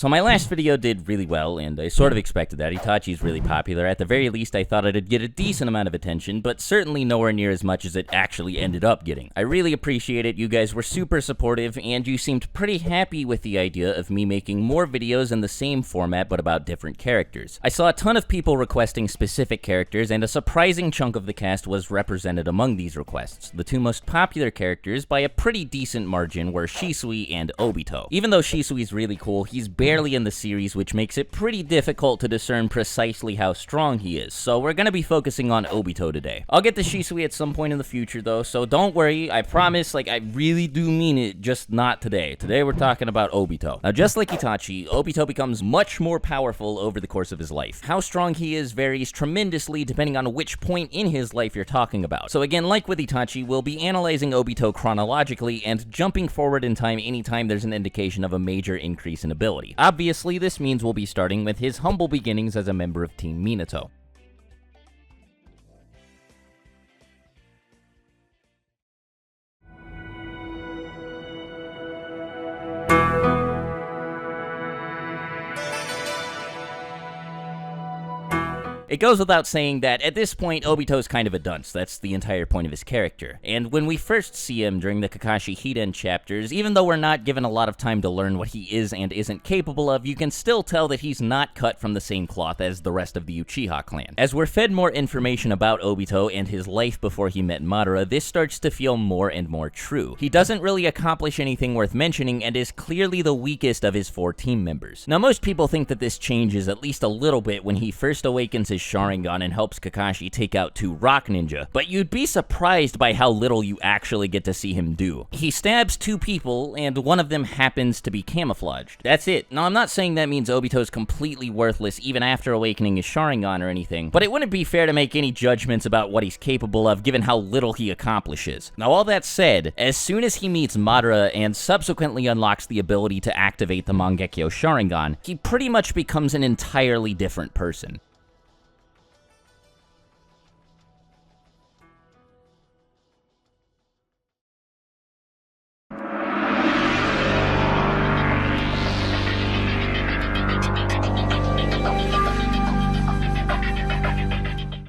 So my last video did really well, and I sort of expected that. Itachi's really popular. At the very least, I thought it'd get a decent amount of attention, but certainly nowhere near as much as it actually ended up getting. I really appreciate it. You guys were super supportive, and you seemed pretty happy with the idea of me making more videos in the same format but about different characters. I saw a ton of people requesting specific characters, and a surprising chunk of the cast was represented among these requests. The two most popular characters, by a pretty decent margin, were Shisui and Obito. Even though Shisui's really cool, he's barely in the series, which makes it pretty difficult to discern precisely how strong he is, so we're gonna be focusing on Obito today. I'll get to Shisui at some point in the future though, so don't worry, I promise, I really do mean it, just not today. Today we're talking about Obito. Now just like Itachi, Obito becomes much more powerful over the course of his life. How strong he is varies tremendously depending on which point in his life you're talking about. So again, like with Itachi, we'll be analyzing Obito chronologically and jumping forward in time anytime there's an indication of a major increase in ability. Obviously, this means we'll be starting with his humble beginnings as a member of Team Minato. It goes without saying that at this point, Obito's kind of a dunce. That's the entire point of his character. And when we first see him during the Kakashi Hiden chapters, even though we're not given a lot of time to learn what he is and isn't capable of, you can still tell that he's not cut from the same cloth as the rest of the Uchiha clan. As we're fed more information about Obito and his life before he met Madara, this starts to feel more and more true. He doesn't really accomplish anything worth mentioning and is clearly the weakest of his 4 team members. Now, most people think that this changes at least a little bit when he first awakens his Sharingan and helps Kakashi take out 2 rock ninja, but you'd be surprised by how little you actually get to see him do. He stabs 2 people, and one of them happens to be camouflaged. That's it. Now, I'm not saying that means Obito's completely worthless even after awakening his Sharingan or anything, but it wouldn't be fair to make any judgments about what he's capable of given how little he accomplishes. Now, all that said, as soon as he meets Madara and subsequently unlocks the ability to activate the Mangekyo Sharingan, he pretty much becomes an entirely different person.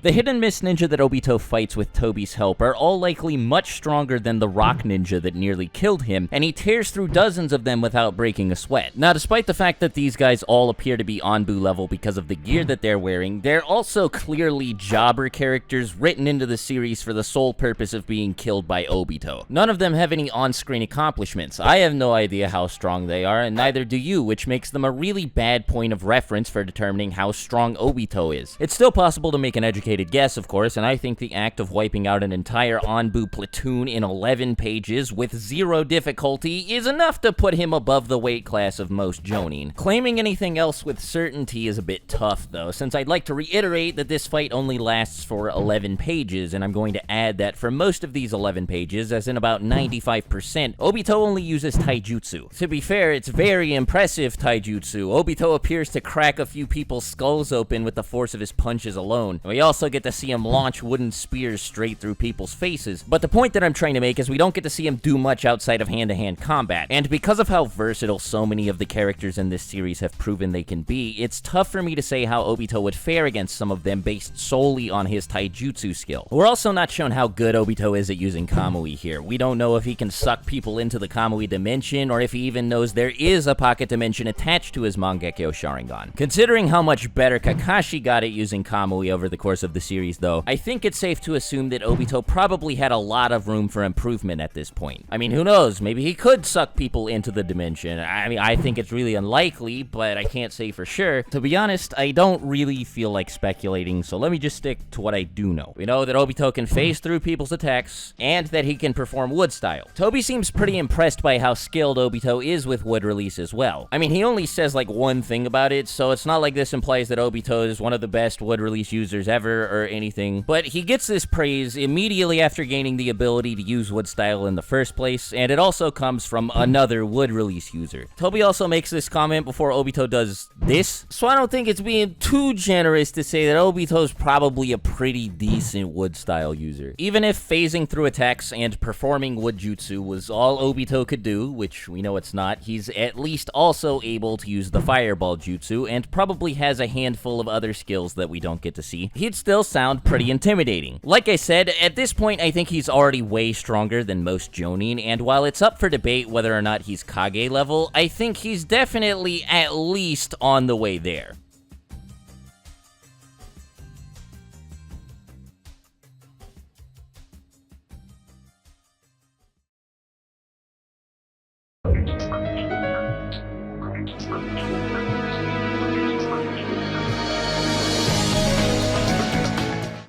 The Hidden Mist ninja that Obito fights with Tobi's help are all likely much stronger than the rock ninja that nearly killed him, and he tears through dozens of them without breaking a sweat. Now, despite the fact that these guys all appear to be Anbu level because of the gear that they're wearing, they're also clearly jobber characters written into the series for the sole purpose of being killed by Obito. None of them have any on-screen accomplishments. I have no idea how strong they are, and neither do you, which makes them a really bad point of reference for determining how strong Obito is. It's still possible to make an educated guess, of course, and I think the act of wiping out an entire Anbu platoon in 11 pages with 0 difficulty is enough to put him above the weight class of most Jonin. Claiming anything else with certainty is a bit tough, though, since I'd like to reiterate that this fight only lasts for 11 pages, and I'm going to add that for most of these 11 pages, as in about 95%, Obito only uses taijutsu. To be fair, it's very impressive taijutsu. Obito appears to crack a few people's skulls open with the force of his punches alone. We also get to see him launch wooden spears straight through people's faces, but the point that I'm trying to make is we don't get to see him do much outside of hand-to-hand combat, and because of how versatile so many of the characters in this series have proven they can be, it's tough for me to say how Obito would fare against some of them based solely on his taijutsu skill. We're also not shown how good Obito is at using Kamui here. We don't know if he can suck people into the Kamui dimension, or if he even knows there is a pocket dimension attached to his Mangekyo Sharingan. Considering how much better Kakashi got at using Kamui over the course of the series, though, I think it's safe to assume that Obito probably had a lot of room for improvement at this point. I mean, who knows? Maybe he could suck people into the dimension. I mean, I think it's really unlikely, but I can't say for sure. To be honest, I don't really feel like speculating, so let me just stick to what I do know. We know that Obito can phase through people's attacks, and that he can perform wood style. Tobi seems pretty impressed by how skilled Obito is with wood release as well. I mean, he only says like one thing about it, so it's not like this implies that Obito is one of the best wood release users ever, master or anything, but he gets this praise immediately after gaining the ability to use wood style in the first place, and it also comes from another wood release user. Tobi also makes this comment before Obito does this, so I don't think it's being too generous to say that Obito's probably a pretty decent wood style user. Even if phasing through attacks and performing wood jutsu was all Obito could do, which we know it's not, he's at least also able to use the fireball jutsu and probably has a handful of other skills that we don't get to see. He'd still sound pretty intimidating. Like I said, at this point I think he's already way stronger than most Jonin, and while it's up for debate whether or not he's Kage level, I think he's definitely at least on the way there.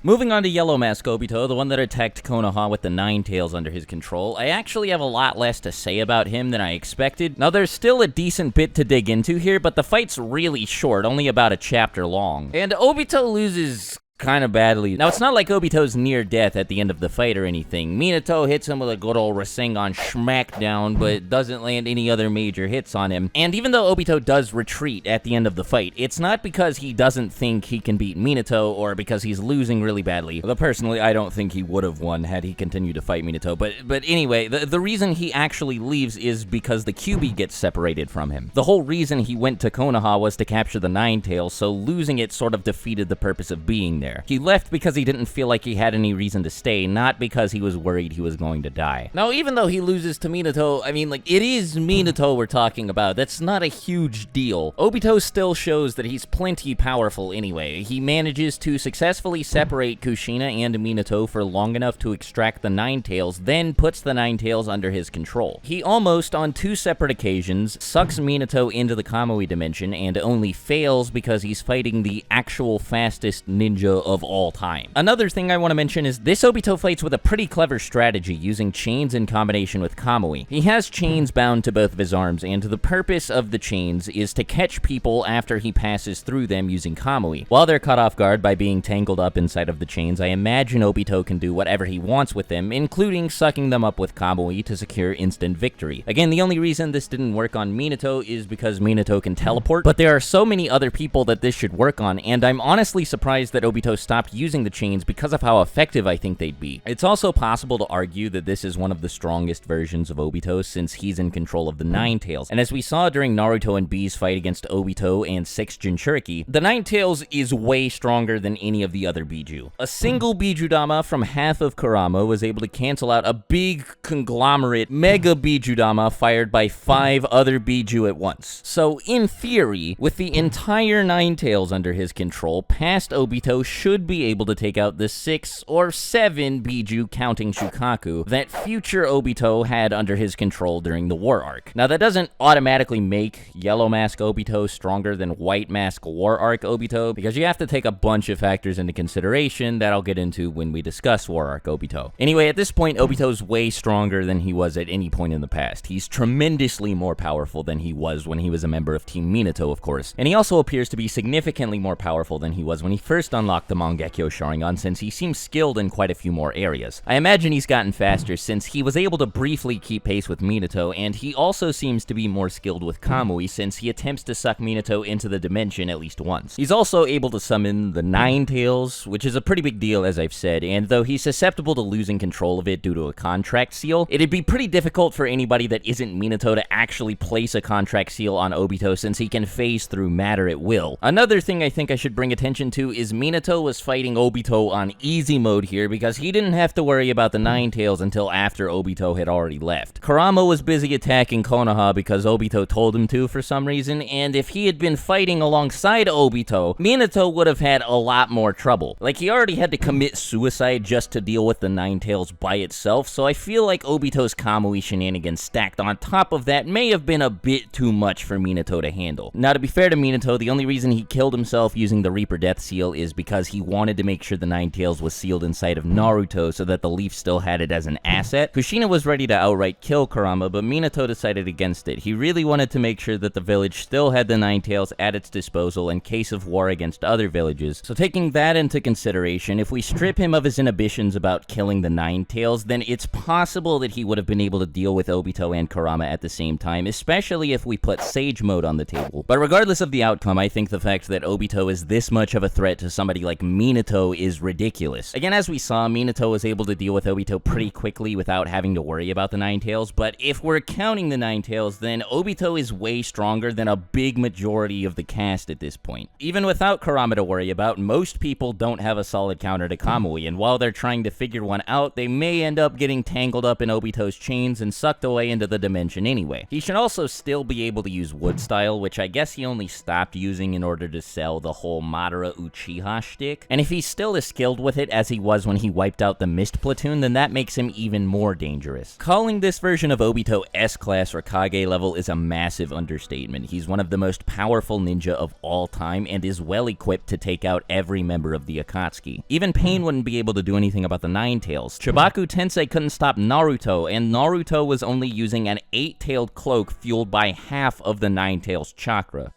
Moving on to Yellow Mask Obito, the one that attacked Konoha with the 9 tails under his control, I actually have a lot less to say about him than I expected. Now, there's still a decent bit to dig into here, but the fight's really short, only about a chapter long. And Obito loses kind of badly. Now, it's not like Obito's near death at the end of the fight or anything. Minato hits him with a good old Rasengan smackdown, but doesn't land any other major hits on him. And even though Obito does retreat at the end of the fight, it's not because he doesn't think he can beat Minato or because he's losing really badly. Although personally, I don't think he would have won had he continued to fight Minato. But anyway, the reason he actually leaves is because the QB gets separated from him. The whole reason he went to Konoha was to capture the 9 tails, so losing it sort of defeated the purpose of being there. He left because he didn't feel like he had any reason to stay, not because he was worried he was going to die. Now, even though he loses to Minato, I mean, like, it is Minato we're talking about. That's not a huge deal. Obito still shows that he's plenty powerful anyway. He manages to successfully separate Kushina and Minato for long enough to extract the 9 tails, then puts the 9 tails under his control. He almost, on 2 separate occasions, sucks Minato into the Kamui dimension and only fails because he's fighting the actual fastest ninja of all time. Another thing I want to mention is this Obito fights with a pretty clever strategy using chains in combination with Kamui. He has chains bound to both of his arms, and the purpose of the chains is to catch people after he passes through them using Kamui. While they're caught off guard by being tangled up inside of the chains, I imagine Obito can do whatever he wants with them, including sucking them up with Kamui to secure instant victory. Again, the only reason this didn't work on Minato is because Minato can teleport, but there are so many other people that this should work on, and I'm honestly surprised that Obito stopped using the chains because of how effective I think they'd be. It's also possible to argue that this is one of the strongest versions of Obito since he's in control of the 9 tails, and as we saw during Naruto and B's fight against Obito and 6 Jinchuriki, the 9 tails is way stronger than any of the other Biju. A single Bijudama from half of Kurama was able to cancel out a big conglomerate mega Bijudama fired by 5 other Biju at once. So in theory, with the entire 9 tails under his control, past Obito should be able to take out the 6 or 7 Biju counting Shukaku that future Obito had under his control during the War Arc. Now that doesn't automatically make Yellow Mask Obito stronger than White Mask War Arc Obito, because you have to take a bunch of factors into consideration that I'll get into when we discuss War Arc Obito. Anyway, at this point, Obito's way stronger than he was at any point in the past. He's tremendously more powerful than he was when he was a member of Team Minato, of course, and he also appears to be significantly more powerful than he was when he first unlocked the Mangekyo Sharingan, since he seems skilled in quite a few more areas. I imagine he's gotten faster since he was able to briefly keep pace with Minato, and he also seems to be more skilled with Kamui since he attempts to suck Minato into the dimension at least once. He's also able to summon the 9 tails, which is a pretty big deal as I've said, and though he's susceptible to losing control of it due to a contract seal, it'd be pretty difficult for anybody that isn't Minato to actually place a contract seal on Obito since he can phase through matter at will. Another thing I think I should bring attention to is Minato was fighting Obito on easy mode here because he didn't have to worry about the 9 tails until after Obito had already left. Kurama was busy attacking Konoha because Obito told him to for some reason, and if he had been fighting alongside Obito, Minato would have had a lot more trouble. Like, he already had to commit suicide just to deal with the 9 tails by itself, so I feel like Obito's Kamui shenanigans stacked on top of that may have been a bit too much for Minato to handle. Now, to be fair to Minato, the only reason he killed himself using the Reaper Death Seal is because because he wanted to make sure the Nine Tails was sealed inside of Naruto so that the Leaf still had it as an asset. Kushina was ready to outright kill Kurama, but Minato decided against it. He really wanted to make sure that the village still had the Nine Tails at its disposal in case of war against other villages. So taking that into consideration, if we strip him of his inhibitions about killing the Nine Tails, then it's possible that he would have been able to deal with Obito and Kurama at the same time, especially if we put Sage Mode on the table. But regardless of the outcome, I think the fact that Obito is this much of a threat to somebody like Minato is ridiculous. Again, as we saw, Minato was able to deal with Obito pretty quickly without having to worry about the Nine Tails, but if we're counting the Nine Tails, then Obito is way stronger than a big majority of the cast at this point. Even without Kurama to worry about, most people don't have a solid counter to Kamui, and while they're trying to figure one out, they may end up getting tangled up in Obito's chains and sucked away into the dimension anyway. He should also still be able to use Wood Style, which I guess he only stopped using in order to sell the whole Madara Uchiha shtick, and if he's still as skilled with it as he was when he wiped out the Mist Platoon, then that makes him even more dangerous. Calling this version of Obito S-Class or Kage level is a massive understatement. He's one of the most powerful ninja of all time and is well equipped to take out every member of the Akatsuki. Even Pain wouldn't be able to do anything about the Nine Tails. Chibaku Tensei couldn't stop Naruto, and Naruto was only using an 8-tailed cloak fueled by half of the Nine Tails chakra.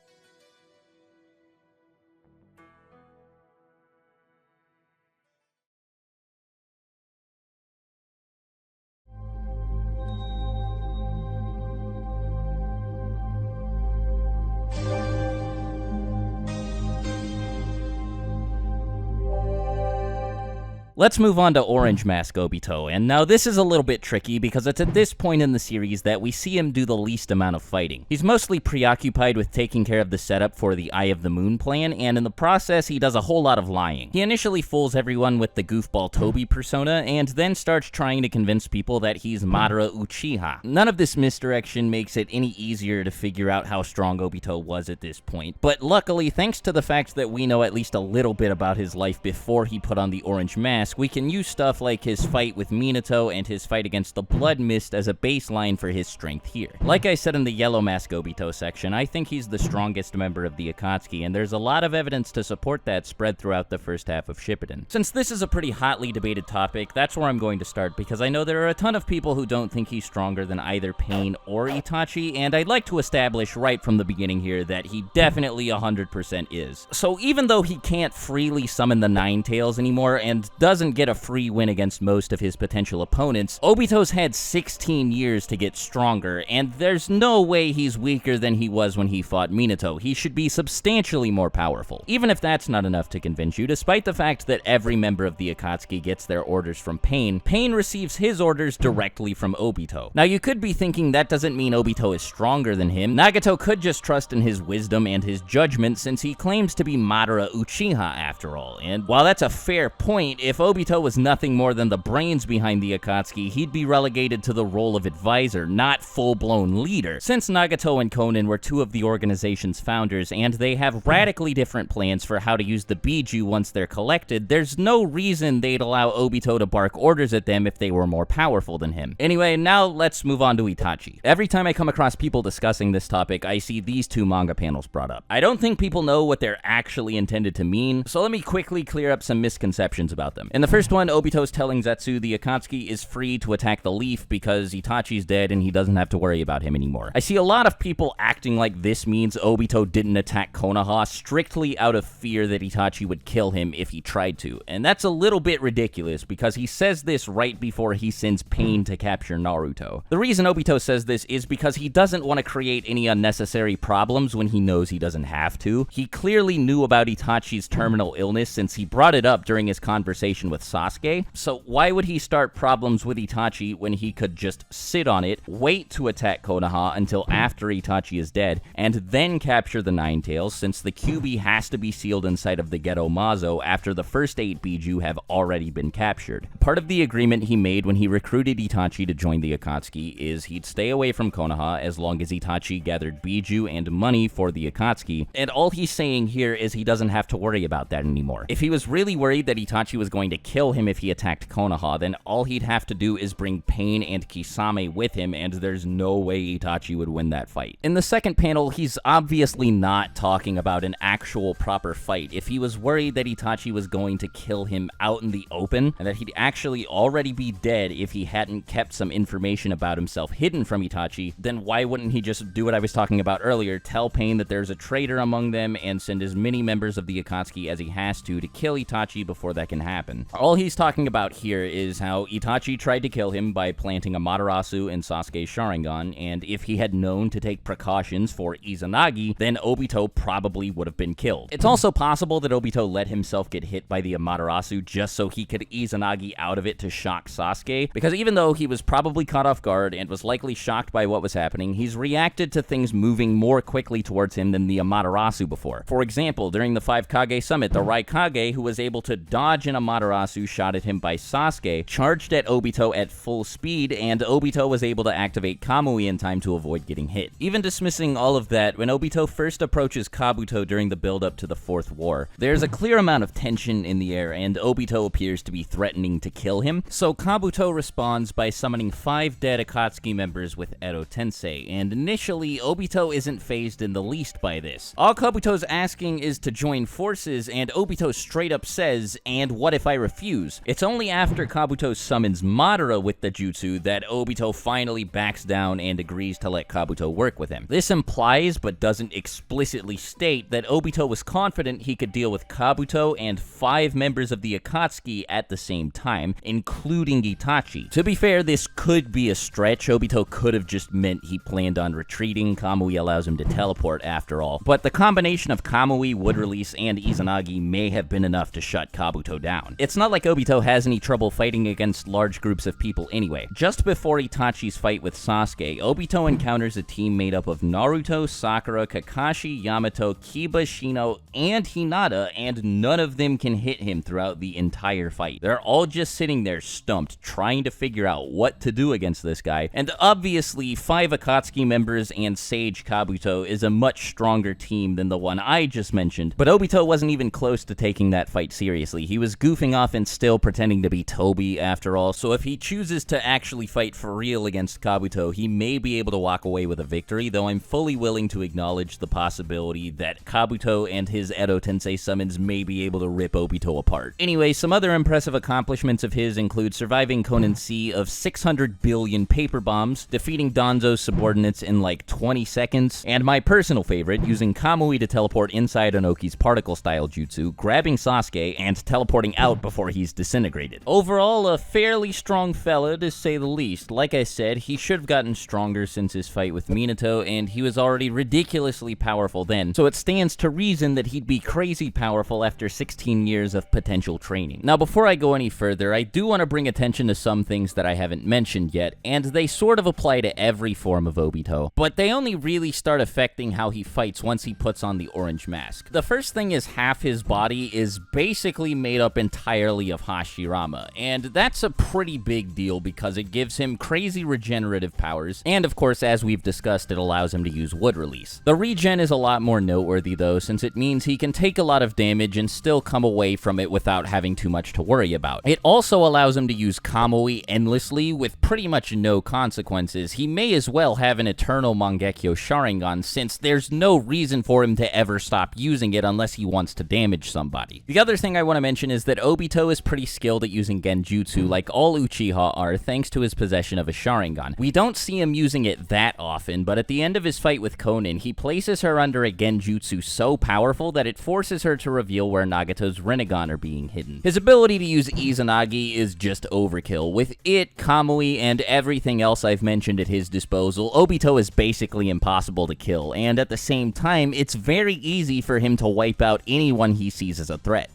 Let's move on to Orange Mask Obito, and now this is a little bit tricky because it's at this point in the series that we see him do the least amount of fighting. He's mostly preoccupied with taking care of the setup for the Eye of the Moon plan, and in the process he does a whole lot of lying. He initially fools everyone with the goofball Tobi persona, and then starts trying to convince people that he's Madara Uchiha. None of this misdirection makes it any easier to figure out how strong Obito was at this point, but luckily, thanks to the fact that we know at least a little bit about his life before he put on the Orange Mask, we can use stuff like his fight with Minato and his fight against the Blood Mist as a baseline for his strength here. Like I said in the Yellow Mask Obito section, I think he's the strongest member of the Akatsuki, and there's a lot of evidence to support that spread throughout the first half of Shippuden. Since this is a pretty hotly debated topic, that's where I'm going to start, because I know there are a ton of people who don't think he's stronger than either Pain or Itachi, and I'd like to establish right from the beginning here that he definitely 100% is. So even though he can't freely summon the Nine Tails anymore, and doesn't get a free win against most of his potential opponents, Obito's had 16 years to get stronger, and there's no way he's weaker than he was when he fought Minato. He should be substantially more powerful. Even if that's not enough to convince you, despite the fact that every member of the Akatsuki gets their orders from Pain, Pain receives his orders directly from Obito. Now you could be thinking that doesn't mean Obito is stronger than him. Nagato could just trust in his wisdom and his judgment since he claims to be Madara Uchiha after all, and while that's a fair point, if Obito was nothing more than the brains behind the Akatsuki, he'd be relegated to the role of advisor, not full-blown leader. Since Nagato and Konan were two of the organization's founders, and they have radically different plans for how to use the Biju once they're collected, there's no reason they'd allow Obito to bark orders at them if they were more powerful than him. Anyway, now let's move on to Itachi. Every time I come across people discussing this topic, I see these two manga panels brought up. I don't think people know what they're actually intended to mean, so let me quickly clear up some misconceptions about them. In the first one, Obito's telling Zetsu the Akatsuki is free to attack the Leaf because Itachi's dead and he doesn't have to worry about him anymore. I see a lot of people acting like this means Obito didn't attack Konoha strictly out of fear that Itachi would kill him if he tried to, and that's a little bit ridiculous because he says this right before he sends Pain to capture Naruto. The reason Obito says this is because he doesn't want to create any unnecessary problems when he knows he doesn't have to. He clearly knew about Itachi's terminal illness since he brought it up during his conversation with Sasuke, so why would he start problems with Itachi when he could just sit on it, wait to attack Konoha until after Itachi is dead, and then capture the Nine Tails since the Kyuubi has to be sealed inside of the Geto Mazo after the first 8 Biju have already been captured. Part of the agreement he made when he recruited Itachi to join the Akatsuki is he'd stay away from Konoha as long as Itachi gathered Biju and money for the Akatsuki, and all he's saying here is he doesn't have to worry about that anymore. If he was really worried that Itachi was going to to kill him if he attacked Konoha, then all he'd have to do is bring Pain and Kisame with him, and there's no way Itachi would win that fight. In the second panel, he's obviously not talking about an actual proper fight. If he was worried that Itachi was going to kill him out in the open, and that he'd actually already be dead if he hadn't kept some information about himself hidden from Itachi, then why wouldn't he just do what I was talking about earlier, tell Pain that there's a traitor among them, and send as many members of the Akatsuki as he has to kill Itachi before that can happen. All he's talking about here is how Itachi tried to kill him by planting a Amaterasu in Sasuke's Sharingan, and if he had known to take precautions for Izanagi, then Obito probably would have been killed. It's also possible that Obito let himself get hit by the Amaterasu just so he could Izanagi out of it to shock Sasuke, because even though he was probably caught off guard and was likely shocked by what was happening, he's reacted to things moving more quickly towards him than the Amaterasu before. For example, during the 5 Kage summit, the Raikage, who was able to dodge an Amaterasu shot at him by Sasuke, charged at Obito at full speed, and Obito was able to activate Kamui in time to avoid getting hit. Even dismissing all of that, when Obito first approaches Kabuto during the build-up to the 4th war, there's a clear amount of tension in the air, and Obito appears to be threatening to kill him, so Kabuto responds by summoning 5 dead Akatsuki members with Edo Tensei, and initially, Obito isn't fazed in the least by this. All Kabuto's asking is to join forces, and Obito straight up says, "And what if I refuse?" It's only after Kabuto summons Madara with the jutsu that Obito finally backs down and agrees to let Kabuto work with him. This implies, but doesn't explicitly state, that Obito was confident he could deal with Kabuto and 5 members of the Akatsuki at the same time, including Itachi. To be fair, this could be a stretch. Obito could have just meant he planned on retreating. Kamui allows him to teleport after all. But the combination of Kamui, Wood Release, and Izanagi may have been enough to shut Kabuto down. It's not like Obito has any trouble fighting against large groups of people anyway. Just before Itachi's fight with Sasuke, Obito encounters a team made up of Naruto, Sakura, Kakashi, Yamato, Kiba, Shino, and Hinata, and none of them can hit him throughout the entire fight. They're all just sitting there stumped, trying to figure out what to do against this guy, and obviously 5 Akatsuki members and Sage Kabuto is a much stronger team than the one I just mentioned, but Obito wasn't even close to taking that fight seriously. He was goofing off and still pretending to be Tobi after all, so if he chooses to actually fight for real against Kabuto, he may be able to walk away with a victory, though I'm fully willing to acknowledge the possibility that Kabuto and his Edo Tensei summons may be able to rip Obito apart. Anyway, some other impressive accomplishments of his include surviving Konin's sea of 600 billion paper bombs, defeating Danzo's subordinates in like 20 seconds, and my personal favorite, using Kamui to teleport inside Onoki's particle-style jutsu, grabbing Sasuke, and teleporting out before he's disintegrated. Overall, a fairly strong fella, to say the least. Like I said, he should have gotten stronger since his fight with Minato, and he was already ridiculously powerful then, so it stands to reason that he'd be crazy powerful after 16 years of potential training. Now, before I go any further, I do want to bring attention to some things that I haven't mentioned yet, and they sort of apply to every form of Obito, but they only really start affecting how he fights once he puts on the orange mask. The first thing is half his body is basically made up entirely of Hashirama, and that's a pretty big deal because it gives him crazy regenerative powers, and of course, as we've discussed, it allows him to use Wood Release. The regen is a lot more noteworthy though, since it means he can take a lot of damage and still come away from it without having too much to worry about. It also allows him to use Kamui endlessly with pretty much no consequences. He may as well have an eternal Mangekyo Sharingan, since there's no reason for him to ever stop using it unless he wants to damage somebody. The other thing I want to mention is that Obito is pretty skilled at using Genjutsu, like all Uchiha are, thanks to his possession of a Sharingan. We don't see him using it that often, but at the end of his fight with Konin, he places her under a Genjutsu so powerful that it forces her to reveal where Nagato's Rinnegan are being hidden. His ability to use Izanagi is just overkill. With it, Kamui, and everything else I've mentioned at his disposal, Obito is basically impossible to kill, and at the same time, it's very easy for him to wipe out anyone he sees as a threat.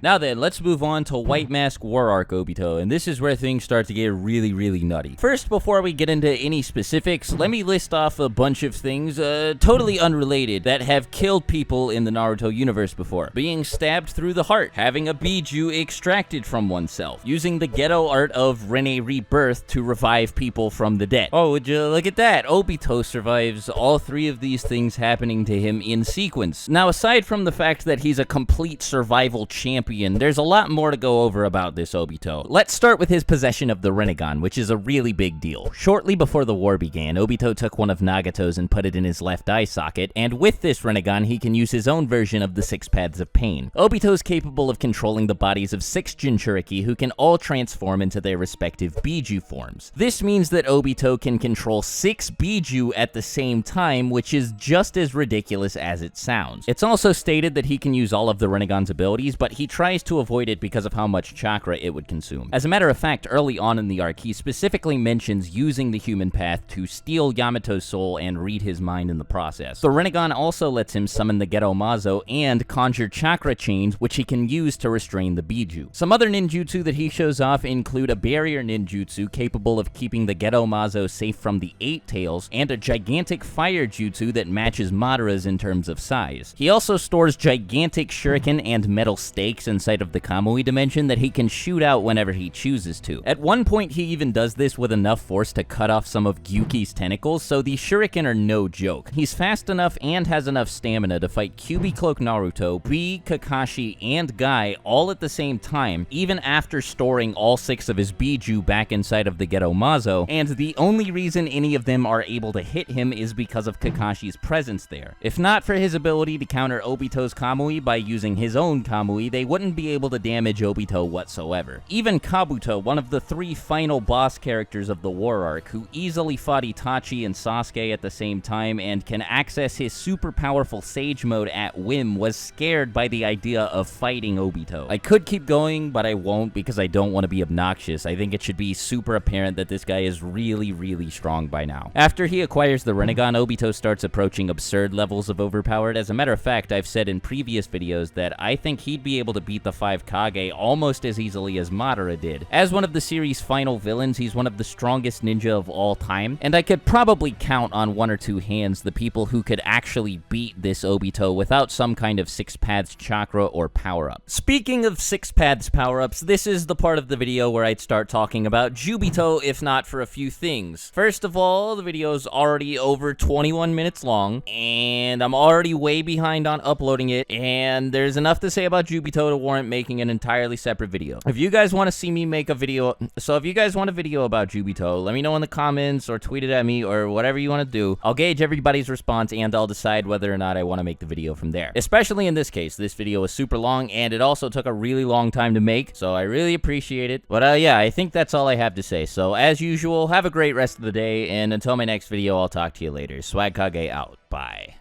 Now then, let's move on to White Mask War Arc Obito, and this is where things start to get really, really nutty. First, before we get into any specifics, let me list off a bunch of things, totally unrelated, that have killed people in the Naruto universe before. Being stabbed through the heart, having a Biju extracted from oneself, using the ghetto art of Rene Rebirth to revive people from the dead. Oh, would you look at that? Obito survives all three of these things happening to him in sequence. Now, aside from the fact that he's a complete survival champion, there's a lot more to go over about this Obito. Let's start with his possession of the Rinnegan, which is a really big deal. Shortly before the war began, Obito took one of Nagato's and put it in his left eye socket, and with this Rinnegan, he can use his own version of the 6 Paths of Pain. Obito is capable of controlling the bodies of 6 Jinchuriki who can all transform into their respective Biju forms. This means that Obito can control 6 Biju at the same time, which is just as ridiculous as it sounds. It's also stated that he can use all of the Rinnegan's abilities, but he tries to avoid it because of how much chakra it would consume. As a matter of fact, early on in the arc, he specifically mentions using the human path to steal Yamato's soul and read his mind in the process. The Rinnegan also lets him summon the Geto Mazo and conjure chakra chains, which he can use to restrain the Biju. Some other ninjutsu that he shows off include a barrier ninjutsu capable of keeping the Geto Mazo safe from the 8 tails, and a gigantic fire jutsu that matches Madara's in terms of size. He also stores gigantic shuriken and metal stakes inside of the Kamui dimension that he can shoot out whenever he chooses to. At one point, he even does this with enough force to cut off some of Gyuki's tentacles, so the shuriken are no joke. He's fast enough and has enough stamina to fight Kyuubi Cloak Naruto, Bee, Kakashi, and Guy all at the same time, even after storing all 6 of his Biju back inside of the Geto Mazo, and the only reason any of them are able to hit him is because of Kakashi's presence there. If not for his ability to counter Obito's Kamui by using his own Kamui, they wouldn't be able to damage Obito whatsoever. Even Kabuto, one of the 3 final boss characters of the War Arc, who easily fought Itachi and Sasuke at the same time and can access his super powerful Sage Mode at whim, was scared by the idea of fighting Obito. I could keep going, but I won't because I don't want to be obnoxious. I think it should be super apparent that this guy is really, really strong by now. After he acquires the Rinnegan, Obito starts approaching absurd levels of overpowered. As a matter of fact, I've said in previous videos that I think he'd be able to beat the 5 Kage almost as easily as Madara did. As one of the series' final villains, he's one of the strongest ninja of all time, and I could probably count on 1 or 2 hands the people who could actually beat this Obito without some kind of 6 Paths chakra or power-up. Speaking of 6 Paths power-ups, this is the part of the video where I'd start talking about Jubito, if not for a few things. First of all, the video's already over 21 minutes long, and I'm already way behind on uploading it, and there's enough to say about Jubito to warrant making an entirely separate video. If you guys want to see me make a video, if you guys want a video about Jubito, let me know in the comments or tweet it at me or whatever you want to do. I'll gauge everybody's response and I'll decide whether or not I want to make the video from there. Especially in this case, this video was super long and it also took a really long time to make, so I really appreciate it. But yeah, I think that's all I have to say. So as usual, have a great rest of the day, and until my next video, I'll talk to you later. Swagkage out. Bye.